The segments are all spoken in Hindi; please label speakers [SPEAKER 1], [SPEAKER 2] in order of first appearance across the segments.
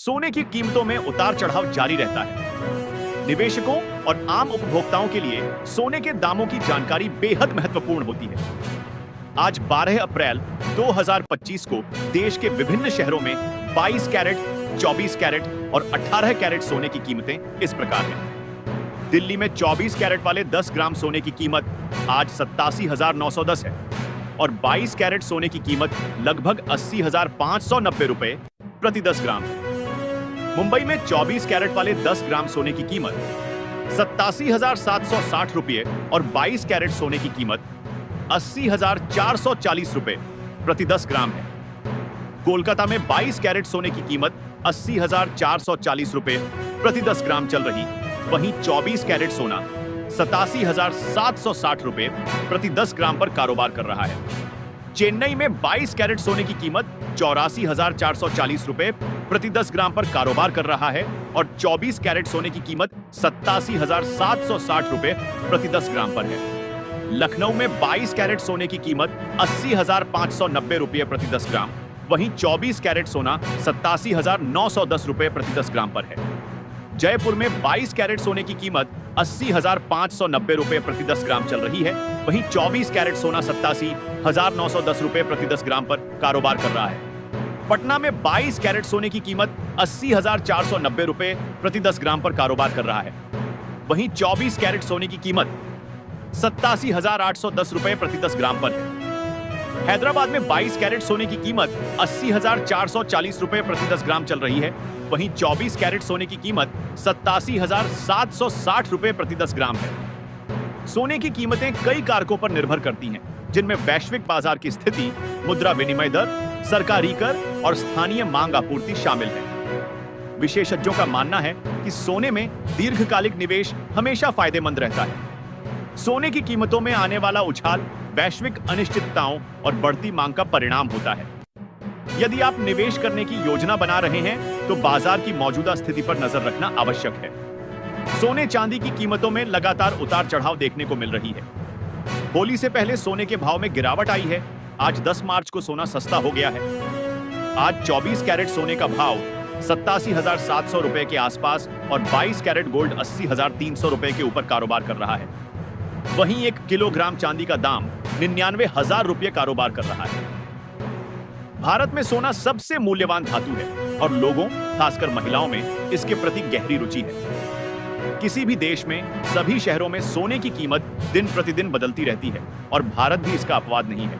[SPEAKER 1] सोने की कीमतों में उतार चढ़ाव जारी रहता है। निवेशकों और आम उपभोक्ताओं के लिए सोने के दामों की जानकारी बेहद महत्वपूर्ण होती है। आज 12 अप्रैल 2025 को देश के विभिन्न शहरों में 22 कैरेट, 24 कैरेट और 18 कैरेट सोने की कीमतें इस प्रकार हैं। दिल्ली में 24 कैरेट वाले 10 ग्राम सोने की कीमत आज 87,910 है और 22 कैरेट सोने की कीमत लगभग 80,590 रुपए प्रति 10 ग्राम है। मुंबई में 24 कैरेट वाले 10 ग्राम सोने की कीमत 87,760 रुपये और 22 कैरेट सोने की कीमत 80,440 रुपये प्रति 10 ग्राम है। कोलकाता में 22 कैरेट सोने की कीमत 80,440 रुपये प्रति 10 ग्राम चल रही, वहीं 24 कैरेट सोना 87,760 रुपये प्रति 10 ग्राम पर कारोबार कर रहा है। चेन्नई में 22 कैरेट सोने की कीमत 84,440 रुपये प्रति 10 ग्राम पर कारोबार कर रहा है और 24 कैरेट सोने की कीमत 87,760 रुपये प्रति 10 ग्राम पर है। लखनऊ में 22 कैरेट सोने की कीमत 80,590 रुपये प्रति 10 ग्राम, वहीं 24 कैरेट सोना 87,910 रुपये प्रति 10 ग्राम पर है। जयपुर में 22 कैरेट सोने की कीमत 80,590 रुपये प्रति 10 ग्राम चल रही है, वहीं 24 कैरेट सोना 87,910 रुपये प्रति 10 ग्राम पर कारोबार कर रहा है। पटना में 22 कैरेट सोने की कीमत 80,490 रुपये प्रति 10 ग्राम पर कारोबार कर रहा है, वहीं 24 कैरेट सोने की कीमत 87,810 रुपये प्रति 10 ग्राम पर है। हैदराबाद में 22 कैरेट सोने की कीमत 80,440 रुपये प्रति 10 ग्राम चल रही है, वहीं 24 कैरेट सोने की कीमत 87,760 रुपये प्रति 10 ग्राम है। सोने की कीमतें कई कारकों पर निर्भर करती हैं, जिनमें वैश्विक बाजार की स्थिति, मुद्रा विनिमय दर, सरकारी कर और स्थानीय मांग आपूर्ति शामिल है। विशेषज्ञों का मानना है कि सोने में दीर्घकालिक निवेश हमेशा फायदेमंद रहता है। सोने की कीमतों में आने वाला उछाल वैश्विक अनिश्चितताओं और बढ़ती मांग का परिणाम होता है। यदि आप निवेश करने की योजना बना रहे हैं, तो बाजार की मौजूदा स्थिति पर नजर रखना आवश्यक है। सोने चांदी की कीमतों में लगातार उतार चढ़ाव देखने को मिल रही है। होली से पहले सोने के भाव में गिरावट आई है। आज 10 मार्च को सोना सस्ता हो गया है। आज 24 कैरेट सोने का भाव 87,700 रुपए के आसपास और 22 कैरेट गोल्ड 80,300 रुपए के ऊपर कारोबार कर रहा है। वहीं 1 किलोग्राम चांदी का दाम 99,000 रुपये कारोबार कर रहा है। भारत में सोना सबसे मूल्यवान धातु है और लोगों, खासकर महिलाओं में इसके प्रति गहरी रुचि है। किसी भी देश में सभी शहरों में सोने की कीमत दिन प्रतिदिन बदलती रहती है और भारत भी इसका अपवाद नहीं है।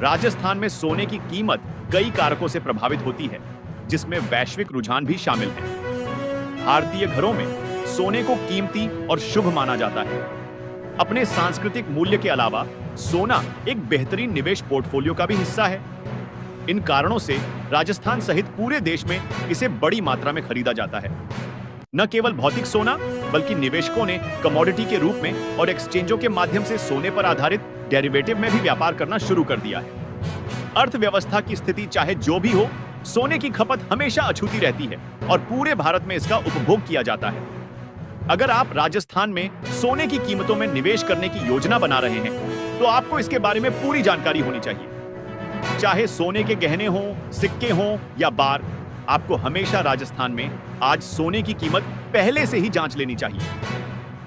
[SPEAKER 1] राजस्थान में सोने की कीमत कई कारकों से प्रभावित होती है, जिसमें वैश्विक रुझान भी शामिल है। भारतीय घरों में सोने को कीमती और शुभ माना जाता है। अपने सांस्कृतिक मूल्य के अलावा सोना एक बेहतरीन निवेश पोर्टफोलियो का भी हिस्सा है। इन कारणों से राजस्थान सहित पूरे देश में इसे बड़ी मात्रा में खरीदा जाता है। न केवल भौतिक सोना, बल्कि निवेशकों ने कमोडिटी के रूप में और एक्सचेंजों के माध्यम से सोने पर आधारित डेरिवेटिव में भी व्यापार करना शुरू कर दिया है। अर्थव्यवस्था की स्थिति चाहे जो भी हो, सोने की खपत हमेशा अछूती रहती है और पूरे भारत में इसका उपभोग किया जाता है। अगर आप राजस्थान में सोने की कीमतों में निवेश करने की योजना बना रहे हैं, तो आपको इसके बारे में पूरी जानकारी होनी चाहिए। चाहे सोने के गहने हों, सिक्के हों या बार, आपको हमेशा राजस्थान में आज सोने की कीमत पहले से ही जांच लेनी चाहिए।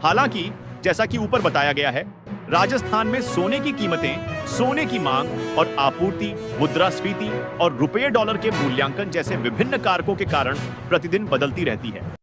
[SPEAKER 1] हालांकि जैसा कि ऊपर बताया गया है, राजस्थान में सोने की कीमतें सोने की मांग और आपूर्ति, मुद्रास्फीति और रुपये डॉलर के मूल्यांकन जैसे विभिन्न कारकों के कारण प्रतिदिन बदलती रहती है।